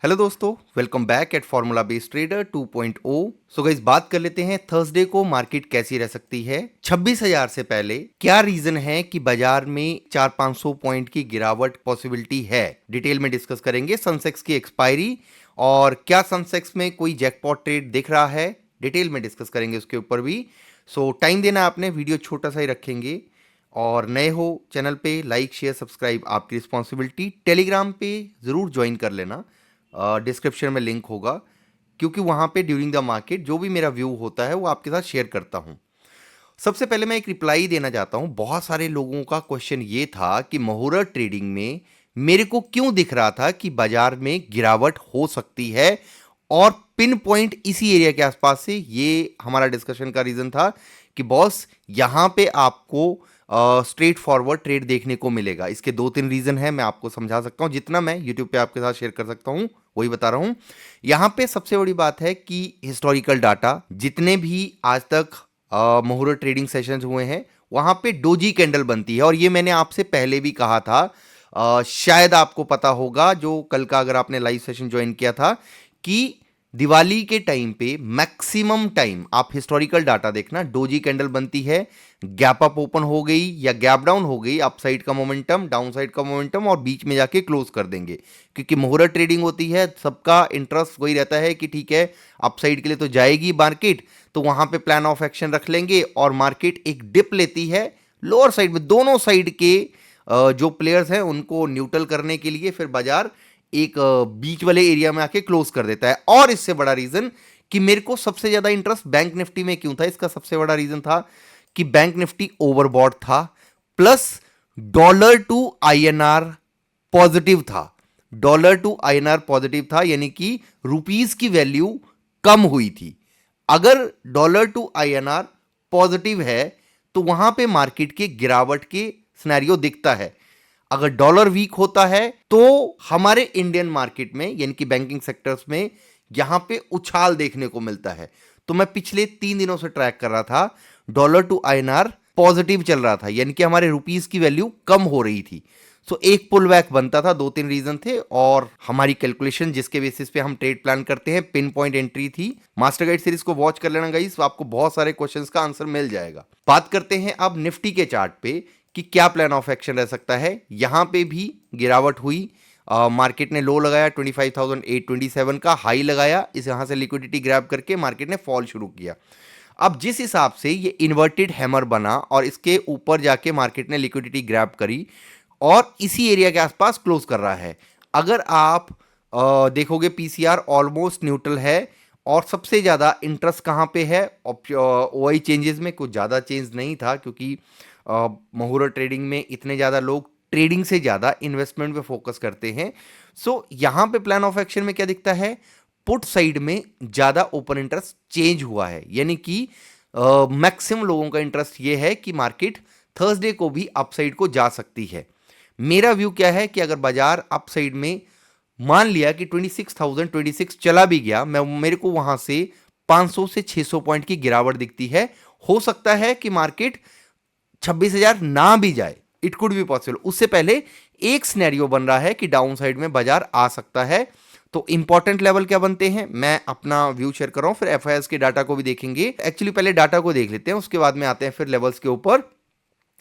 Hello दोस्तों, welcome back at formula based trader 2.0। So guys, बात कर लेते हैं थर्सडे को मार्केट कैसी रह सकती है। 26,000 से पहले क्या रीजन है कि बाजार में 400-500 पॉइंट की गिरावट पॉसिबिलिटी है, डिटेल में डिस्कस करेंगे। सनसेक्स की एक्सपायरी और क्या सनसेक्स में कोई जैकपॉट ट्रेड दिख रहा है, डिटेल में डिस्कस करेंगे उसके ऊपर भी। सो टाइम देना आपने, वीडियो छोटा सा ही रखेंगे। और नए हो चैनल पे, लाइक शेयर सब्सक्राइब आपकी रिस्पॉन्सिबिलिटी। टेलीग्राम पे ज़रूर ज्वाइन कर लेना, डिस्क्रिप्शन में लिंक होगा, क्योंकि वहाँ पे ड्यूरिंग द मार्केट जो भी मेरा व्यू होता है वो आपके साथ शेयर करता हूँ। सबसे पहले मैं एक रिप्लाई देना चाहता हूँ। बहुत सारे लोगों का क्वेश्चन ये था कि मुहूर्त ट्रेडिंग में मेरे को क्यों दिख रहा था कि बाजार में गिरावट हो सकती है, और पिन पॉइंट इसी एरिया के आसपास से। ये हमारा डिस्कशन का रीजन था कि बॉस यहाँ पे आपको स्ट्रेट फॉरवर्ड ट्रेड देखने को मिलेगा। इसके 2-3 रीजन है, मैं आपको समझा सकता हूँ, जितना मैं यूट्यूब पे आपके साथ शेयर कर सकता हूँ वही बता रहा हूँ। यहाँ पे सबसे बड़ी बात है कि हिस्टोरिकल डाटा, जितने भी आज तक मुहूर्त ट्रेडिंग सेशंस हुए हैं वहां पे डोजी कैंडल बनती है। और ये मैंने आपसे पहले भी कहा था, शायद आपको पता होगा जो कल का अगर आपने लाइव सेशन ज्वाइन किया था, कि दिवाली के टाइम पे मैक्सिमम टाइम आप हिस्टोरिकल डाटा देखना, डोजी कैंडल बनती है, गैप अप ओपन हो गई या गैप डाउन हो गई, अप साइड का मोमेंटम, डाउन साइड का मोमेंटम, और बीच में जाके क्लोज कर देंगे। क्योंकि मुहूर्त ट्रेडिंग होती है, सबका इंटरेस्ट वही रहता है कि ठीक है अप साइड के लिए तो जाएगी मार्केट, तो वहां पे प्लान ऑफ एक्शन रख लेंगे। और मार्केट एक डिप लेती है लोअर साइड में, दोनों साइड के जो प्लेयर्स हैं उनको न्यूट्रल करने के लिए, फिर बाजार एक बीच वाले एरिया में आके क्लोज कर देता है। और इससे बड़ा रीजन कि मेरे को सबसे ज्यादा इंटरेस्ट बैंक निफ्टी में क्यों था, इसका सबसे बड़ा रीजन था कि बैंक निफ्टी ओवरबॉट था, plus dollar to INR positive था। डॉलर टू आईएनआर पॉजिटिव था, यानी कि रुपीस की वैल्यू कम हुई थी। अगर डॉलर टू आईएनआर पॉजिटिव है तो वहां पे मार्केट के गिरावट के सिनेरियो दिखता है। अगर डॉलर वीक होता है तो हमारे इंडियन मार्केट में, यानी कि बैंकिंग सेक्टर्स में, यहां पे उछाल देखने को मिलता है। तो मैं पिछले 3 दिनों से ट्रैक कर रहा था, डॉलर टू आईएनआर पॉजिटिव चल रहा था, यानी कि हमारे रुपीस की वैल्यू कम हो रही थी। सो एक पुल बैक बनता था, 2-3 रीजन थे, और हमारी कैलकुलेशन जिसके बेसिस पे हम ट्रेड प्लान करते हैं, पिन पॉइंट एंट्री थी। मास्टर गाइड सीरीज को वॉच कर लेना गाइस, आपको बहुत सारे क्वेश्चंस का आंसर मिल जाएगा। बात करते हैं अब निफ्टी के चार्ट पे कि क्या प्लान ऑफ एक्शन रह सकता है। यहां पे भी गिरावट हुई, मार्केट ने लो लगाया 25,827 का, हाई लगाया, इस यहां से लिक्विडिटी ग्रैब करके मार्केट ने फॉल शुरू किया। अब जिस हिसाब से ये इन्वर्टेड हैमर बना और इसके ऊपर जाके मार्केट ने लिक्विडिटी ग्रैब करी और इसी एरिया के आसपास क्लोज कर रहा है। अगर आप देखोगे पीसीआर ऑलमोस्ट न्यूट्रल है, और सबसे ज़्यादा इंटरेस्ट कहाँ पे है, ओआई चेंजेस में कुछ ज़्यादा चेंज नहीं था, क्योंकि मुहूर्त ट्रेडिंग में इतने ज़्यादा लोग ट्रेडिंग से ज़्यादा इन्वेस्टमेंट पे फोकस करते हैं। सो यहाँ पे प्लान ऑफ एक्शन में क्या दिखता है, पुट साइड में ज़्यादा ओपन इंटरेस्ट चेंज हुआ है, यानी कि मैक्सिमम लोगों का इंटरेस्ट ये है कि मार्केट थर्सडे को भी अपसाइड को जा सकती है। मेरा व्यू क्या है कि अगर बाजार अपसाइड में मान लिया कि 26,026 चला भी गया, मेरे को वहां से 500 से 600 पॉइंट की गिरावट दिखती है। हो सकता है कि मार्केट 26,000 ना भी जाए, इट कुड बी पॉसिबल। उससे पहले एक सिनेरियो बन रहा है कि डाउन साइड में बाजार आ सकता है। तो इंपॉर्टेंट लेवल क्या बनते हैं, मैं अपना व्यू शेयर कर रहा हूं, फिर एफआईएस के डाटा को भी देखेंगे। एक्चुअली पहले डाटा को देख लेते हैं, उसके बाद में आते हैं फिर लेवल्स के ऊपर।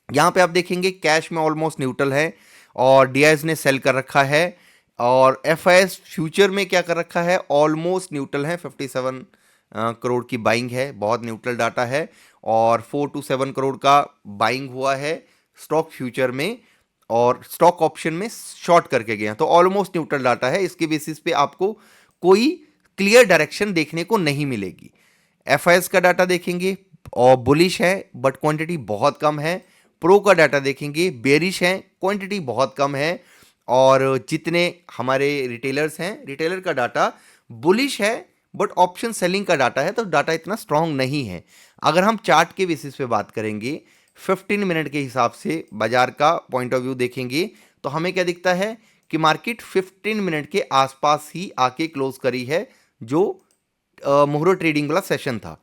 यहां पे आप देखेंगे कैश में ऑलमोस्ट न्यूट्रल है और डीआईएस ने सेल कर रखा है, और एफआईएस फ्यूचर में क्या कर रखा है, ऑलमोस्ट न्यूट्रल है। 57 करोड़ की बाइंग है, बहुत न्यूट्रल डाटा है। और 4 to 7 करोड़ का बाइंग हुआ है स्टॉक फ्यूचर में, और स्टॉक ऑप्शन में शॉर्ट करके गए हैं, तो ऑलमोस्ट न्यूट्रल डाटा है। इसके बेसिस पे आपको कोई क्लियर डायरेक्शन देखने को नहीं मिलेगी। एफआईएस का डाटा देखेंगे और बुलिश है बट क्वांटिटी बहुत कम है। प्रो का डाटा देखेंगे, बेरिश है, क्वांटिटी बहुत कम है। और जितने हमारे रिटेलर्स हैं, रिटेलर का डाटा बुलिश है बट ऑप्शन सेलिंग का डाटा है, तो डाटा इतना स्ट्रांग नहीं है। अगर हम चार्ट के बेसिस पे बात करेंगे, 15 मिनट के हिसाब से बाजार का पॉइंट ऑफ व्यू देखेंगे, तो हमें क्या दिखता है कि मार्केट 15 मिनट के आसपास ही आके क्लोज करी है, जो मुहूर्त ट्रेडिंग वाला सेशन था।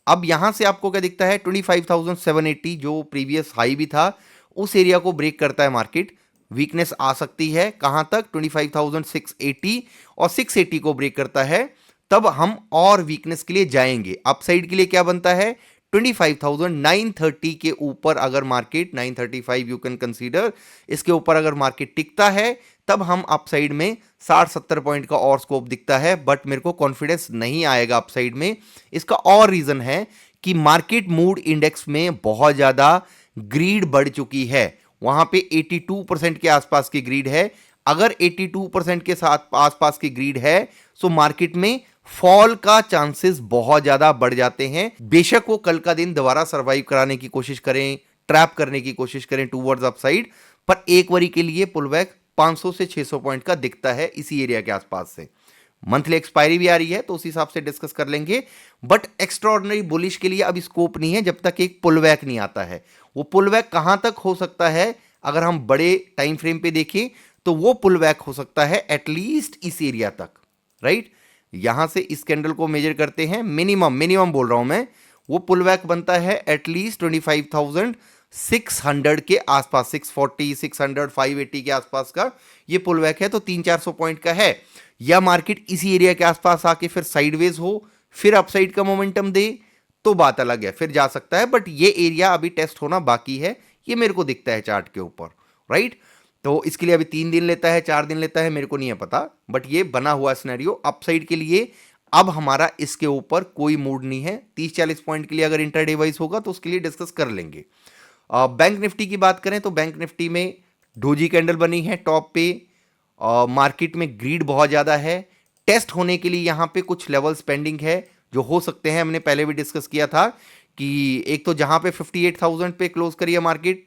अब यहां से आपको क्या दिखता है, 25,780 जो प्रीवियस हाई भी था, उस एरिया को ब्रेक करता है मार्केट, वीकनेस आ सकती है। कहां तक? 25,680, और 680 को ब्रेक करता है तब हम और वीकनेस के लिए जाएंगे। अपसाइड के लिए क्या बनता है? 25,930 के ऊपर अगर मार्केट, 935 यू कैन कंसीडर, इसके ऊपर अगर मार्केट टिकता है तब हम अपसाइड में 60-70 पॉइंट का और स्कोप दिखता है। बट मेरे को कॉन्फिडेंस नहीं आएगा अपसाइड में। इसका और रीजन है कि मार्केट मूड इंडेक्स में बहुत ज्यादा ग्रीड बढ़ चुकी है। वहां पे 82% के आसपास की ग्रीड है। अगर 82% के साथ आसपास की ग्रीड है तो मार्केट में फॉल का चांसेस बहुत ज्यादा बढ़ जाते हैं। बेशक वो कल का दिन दोबारा सरवाइव कराने की कोशिश करें, ट्रैप करने की कोशिश करें टूवर्ड्स अपसाइड, पर एक वरी के लिए पुलबैक 500 से 600 पॉइंट का दिखता है इसी एरिया के आसपास से। मंथली एक्सपायरी भी आ रही है तो उस हिसाब से डिस्कस कर लेंगे। बट एक्स्ट्राऑर्डिनरी बुलिश के लिए अभी स्कोप नहीं है जब तक एक पुलबैक नहीं आता है। वो पुलबैक कहां तक हो सकता है? अगर हम बड़े टाइम फ्रेम पे देखें तो वो पुलबैक हो सकता है एटलीस्ट इस एरिया तक, राइट? यहां से इस कैंडल को मेजर करते हैं, मिनिमम बोल रहा हूं मैं, वो पुलबैक बनता है एटलीस्ट 25,600 के आसपास, 640, 600, 580 के आसपास का ये पुलबैक है। तो 300-400 पॉइंट का है। या मार्केट इसी एरिया के आसपास आके फिर साइडवेज हो, फिर अपसाइड का मोमेंटम दे तो बात अलग है, फिर जा सकता है। बट ये एरिया अभी टेस्ट होना बाकी है, ये मेरे को दिखता है चार्ट के ऊपर, राइट? तो इसके लिए अभी 3 दिन लेता है, 4 दिन लेता है, मेरे को नहीं है पता। बट ये बना हुआ सिनेरियो अपसाइड के लिए। अब हमारा इसके ऊपर कोई मूड नहीं है। 30-40 पॉइंट के लिए अगर इंटरडे वाइज होगा तो उसके लिए डिस्कस कर लेंगे। बैंक निफ्टी की बात करें तो बैंक निफ्टी में डोजी कैंडल बनी है टॉप पे। मार्केट में ग्रीड बहुत ज्यादा है। टेस्ट होने के लिए यहां पे कुछ लेवल्स पेंडिंग है जो हो सकते हैं। हमने पहले भी डिस्कस किया था कि एक तो जहां पे 58,000 पे क्लोज करिए मार्केट,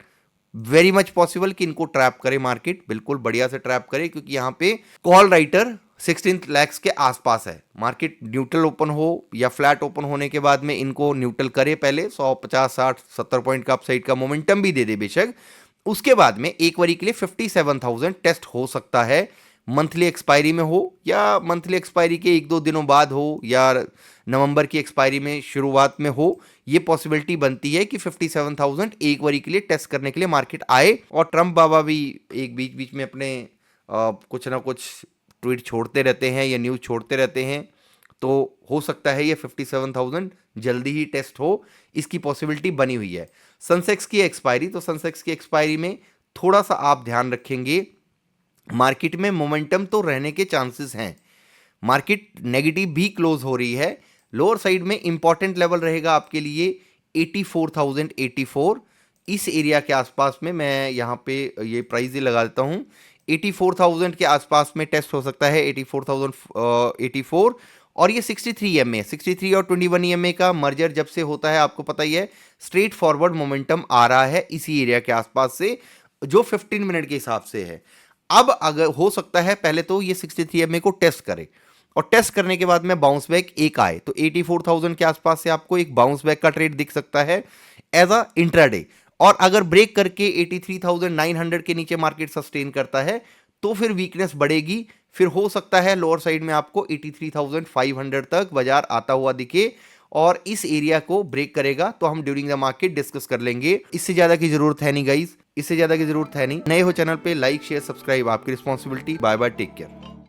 वेरी मच पॉसिबल कि इनको ट्रैप करे मार्केट, बिल्कुल बढ़िया से ट्रैप करे, क्योंकि यहां पे कॉल राइटर 16 लाख के आसपास है। मार्केट न्यूट्रल ओपन हो या फ्लैट ओपन होने के बाद में इनको न्यूट्रल करे पहले, 150, 60, 70 पॉइंट का अपसाइड का मोमेंटम भी दे दे बेशक, उसके बाद में एक वरी के लिए 57,000 टेस्ट हो सकता है। मंथली एक्सपायरी में हो या मंथली एक्सपायरी के 1-2 दिनों बाद हो या नवंबर की एक्सपायरी में शुरुआत में हो, ये पॉसिबिलिटी बनती है कि 57,000 एक वरी के लिए टेस्ट करने के लिए मार्केट आए। और ट्रम्प बाबा भी एक बीच बीच में अपने कुछ ना कुछ ट्वीट छोड़ते रहते हैं या न्यूज़ छोड़ते रहते हैं, तो हो सकता है ये 57,000 जल्दी ही टेस्ट हो, इसकी पॉसिबिलिटी बनी हुई है। सेंसेक्स की एक्सपायरी, तो सेंसेक्स की एक्सपायरी में थोड़ा सा आप ध्यान रखेंगे, मार्केट में मोमेंटम तो रहने के चांसेस हैं। मार्केट नेगेटिव भी क्लोज हो रही है। लोअर साइड में इंपॉर्टेंट लेवल रहेगा आपके लिए 84,084, इस एरिया के आसपास में मैं यहाँ पे ये प्राइस ही लगा देता हूँ। 84,000 के आसपास में टेस्ट हो सकता है, 84,084। और ये 63 EMA, 63 और 21 EMA का मर्जर जब से होता है आपको पता ही है, स्ट्रेट फॉरवर्ड मोमेंटम आ रहा है इसी एरिया के आसपास से, जो 15 मिनट के हिसाब से है। अब अगर हो सकता है पहले तो ये 63 EMA को टेस्ट करे, और टेस्ट करने के बाद में बाउंस बैक एक आए, तो 84,000 के आसपास से आपको एक बाउंस बैक का ट्रेड दिख सकता है एज अ इंट्राडे। और अगर ब्रेक करके 83,900 के नीचे मार्केट सस्टेन करता है तो फिर वीकनेस बढ़ेगी, फिर हो सकता है लोअर साइड में आपको 83,500 तक बाजार आता हुआ दिखे, और इस एरिया को ब्रेक करेगा तो हम ड्यूरिंग द मार्केट डिस्कस कर लेंगे। इससे ज्यादा की जरूरत है नहीं गाइस, इससे ज्यादा की जरूरत है नहीं। नए हो चैनल पे लाइक शेयर सब्सक्राइब आपकी responsibility. Bye bye, take care.